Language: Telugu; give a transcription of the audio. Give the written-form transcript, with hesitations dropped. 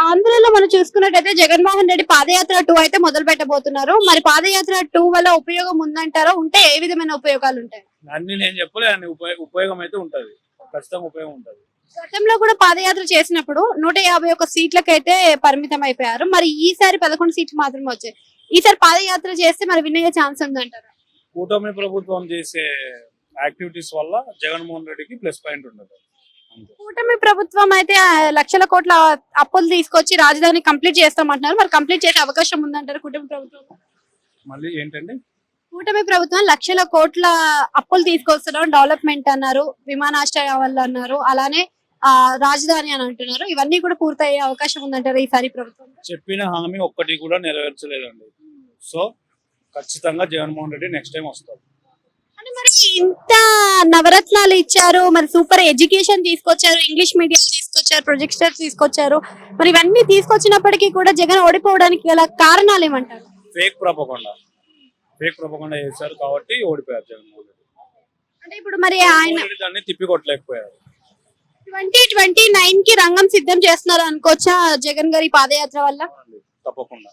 ఆంధ్రలో మనం చూసుకున్నట్టయితే జగన్మోహన్ రెడ్డి పాదయాత్ర 2 అయితే మొదలు పెట్టబోతున్నారు. మరి పాదయాత్ర 2 వల్ల ఉపయోగం ఉందంటారా? ఉంటే ఏ విధమైన ఉపయోగాలు ఉంటాయి? అన్ని నేను చెప్పలే అన్ని ఉపయోగం అయితే ఉంటది, ఖచ్చితంగా ఉపయోగం ఉంటది. గతంలో కూడా పాదయాత్ర చేసినప్పుడు 151 సీట్లకైతే పరిమితం అయిపోయారు. మరి ఈసారి 11 సీట్లు మాత్రమే వచ్చాయి. ఈసారి పాదయాత్ర చేస్తే మరి విన్ అయ్యే ఛాన్స్ ఉందంటారా? కూటమి ప్రభుత్వం చేసే యాక్టివిటీస్ వల్ల జగన్మోహన్ రెడ్డికి ప్లస్ పాయింట్ ఉండదు. కూటమి ప్రభుత్వం అయితే లక్షల కోట్ల అప్పులు తీసుకొచ్చి రాజధాని కంప్లీట్ చేస్తామంటున్నారు. మరి కంప్లీట్ చేసే అవకాశం ఉందంటారు కూటమి ప్రభుత్వం? మళ్ళీ ఏంటండి? కూటమి ప్రభుత్వం లక్షల కోట్ల అప్పులు తీసుకొస్తున్నాం, డెవలప్మెంట్ అన్నారు, విమానాశ్రయం వల్ల అన్నారు, అలానే రాజధాని అని అంటున్నారు. ఇవన్నీ కూడా పూర్తయ్యే అవకాశం ఉందంటారు ఈసారి ప్రభుత్వం? చెప్పిన హామీ ఒక్కటి కూడా నెరవేర్చలేదండి. సో ఖచ్చితంగా జగన్మోహన్ రెడ్డి నెక్స్ట్ టైం వస్తారు. అంటే మరి ఇంత నవరత్నాలు ఇచ్చారు, మరి సూపర్ ఎడ్యుకేషన్ తీసుకొచ్చారు, ఇంగ్లీష్ మీడియం తీసుకొచ్చారు, ప్రొజెక్టర్స్ తీసుకొచ్చారు, మరి ఇవన్నీ తీసుకొచ్చినప్పటికీ కూడా జగన్ ఓడిపోవడానికి గల కారణాలు ఏమంటారు? ఫేక్ ప్రపగండా చేశారు కాబట్టి ఓడిపోయారు జగన్మోహన్ రెడ్డి. అంటే ఇప్పుడు మరి ఆయన దాన్ని తిప్పికొట్టలేకపోయారు. 2029 కి రంగం సిద్ధం చేస్తున్నారు అనుకోవచ్చా జగన్ గారి పాదయాత్ర వల్ల? తప్పకుండా.